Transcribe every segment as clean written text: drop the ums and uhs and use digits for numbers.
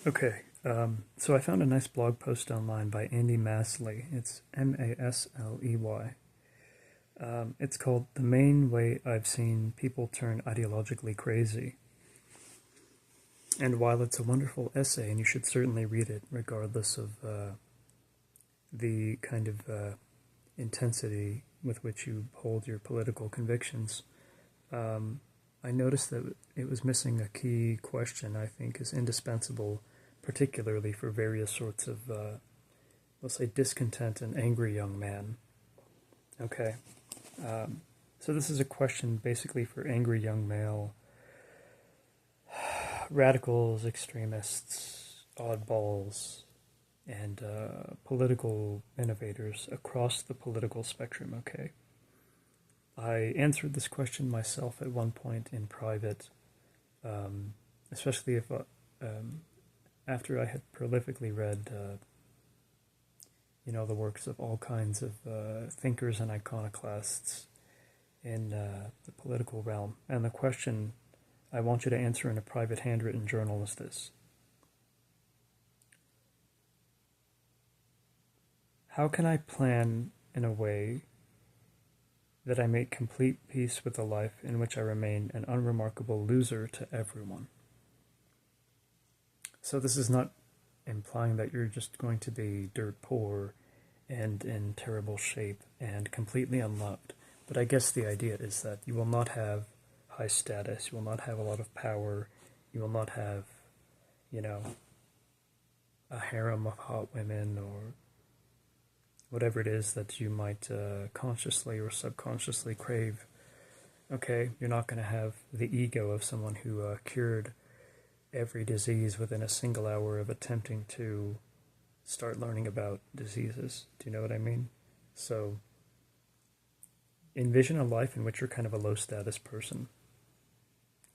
Okay, so I found a nice blog post online by Andy Masley. It's Masley. It's called "The Main Way I've Seen People Turn Ideologically Crazy." And while it's a wonderful essay, and you should certainly read it, regardless of the kind of intensity with which you hold your political convictions, um, I noticed that it was missing a key question I think is indispensable, particularly for various sorts of, let's say, discontent and angry young man. Okay, so this is a question basically for angry young male radicals, extremists, oddballs, and political innovators across the political spectrum. Okay, I answered this question myself at one point in private, um, especially if um, after I had prolifically read, the works of all kinds of thinkers and iconoclasts in the political realm. And the question I want you to answer in a private handwritten journal is this: how can I plan in a way that I make complete peace with a life in which I remain an unremarkable loser to everyone? So this is not implying that you're just going to be dirt poor and in terrible shape and completely unloved. But I guess the idea is that you will not have high status, you will not have a lot of power, you will not have, you know, a harem of hot women or whatever it is that you might consciously or subconsciously crave. Okay, you're not going to have the ego of someone who cured every disease within a single hour of attempting to start learning about diseases. Do you know what I mean? So envision a life in which you're kind of a low status person.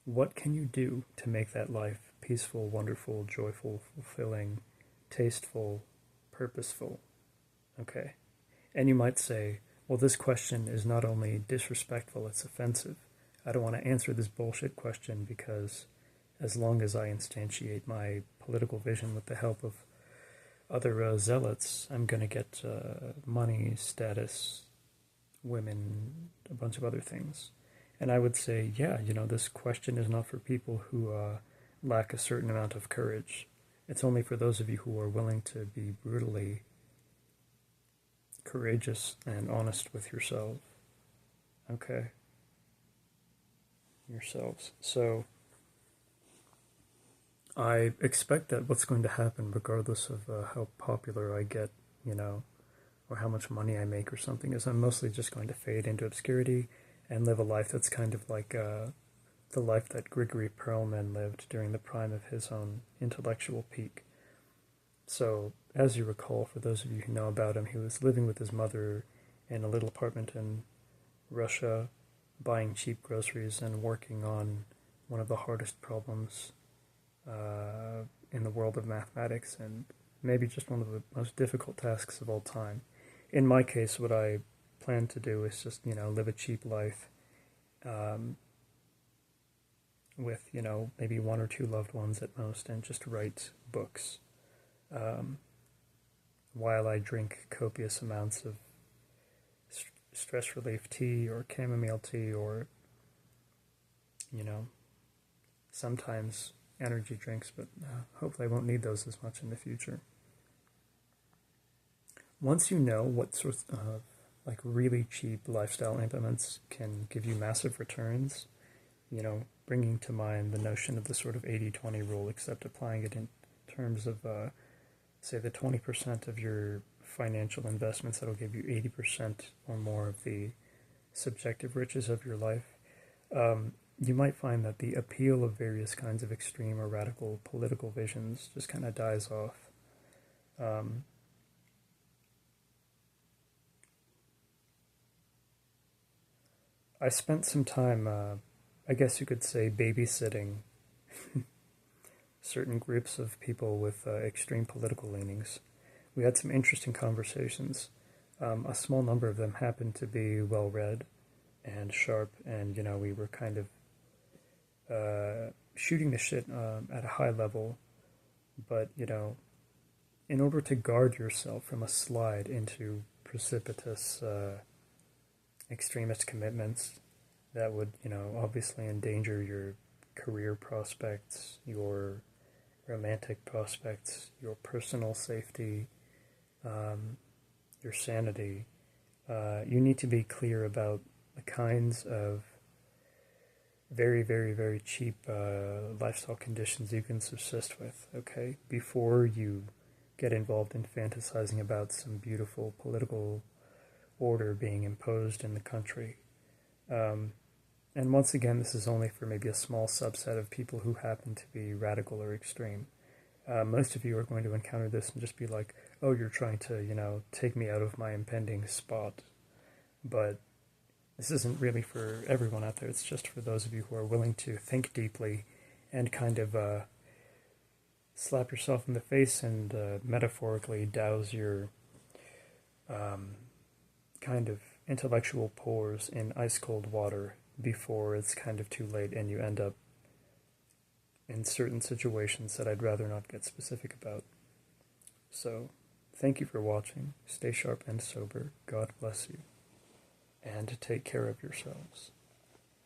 What can you do to make that life peaceful, wonderful, joyful, fulfilling, tasteful, purposeful? Okay. And you might say, well, this question is not only disrespectful, it's offensive. I don't want to answer this bullshit question because as long as I instantiate my political vision with the help of other zealots, I'm going to get money, status, women, a bunch of other things. And I would say, yeah, this question is not for people who lack a certain amount of courage. It's only for those of you who are willing to be brutally courageous and honest with yourself. Okay? Yourselves. So I expect that what's going to happen, regardless of how popular I get, or how much money I make or something, is I'm mostly just going to fade into obscurity and live a life that's kind of like the life that Grigory Perelman lived during the prime of his own intellectual peak. So, as you recall, for those of you who know about him, he was living with his mother in a little apartment in Russia, buying cheap groceries and working on one of the hardest problems in the world of mathematics, and maybe just one of the most difficult tasks of all time. In my case, what I plan to do is just, live a cheap life um, with, maybe one or two loved ones at most, and just write books um, while I drink copious amounts of stress relief tea or chamomile tea or, sometimes energy drinks, but hopefully I won't need those as much in the future. Once you know what sorts of like really cheap lifestyle implements can give you massive returns, bringing to mind the notion of the sort of 80-20 rule, except applying it in terms of, say, the 20% of your financial investments that'll give you 80% or more of the subjective riches of your life. You might find that the appeal of various kinds of extreme or radical political visions just kind of dies off. I spent some time, I guess you could say, babysitting certain groups of people with extreme political leanings. We had some interesting conversations. A small number of them happened to be well read and sharp, and we were kind of shooting the shit at a high level But, in order to guard yourself from a slide into precipitous extremist commitments that would, obviously endanger your career prospects, your romantic prospects, your personal safety, your sanity, you need to be clear about the kinds of very, very, very cheap lifestyle conditions you can subsist with, okay? Before you get involved in fantasizing about some beautiful political order being imposed in the country. And once again, this is only for maybe a small subset of people who happen to be radical or extreme. Most of you are going to encounter this and just be like, oh, you're trying to, take me out of my impending spot. But this isn't really for everyone out there. It's just for those of you who are willing to think deeply and kind of slap yourself in the face and metaphorically douse your kind of intellectual pores in ice-cold water before it's kind of too late and you end up in certain situations that I'd rather not get specific about. So, thank you for watching. Stay sharp and sober. God bless you. And take care of yourselves.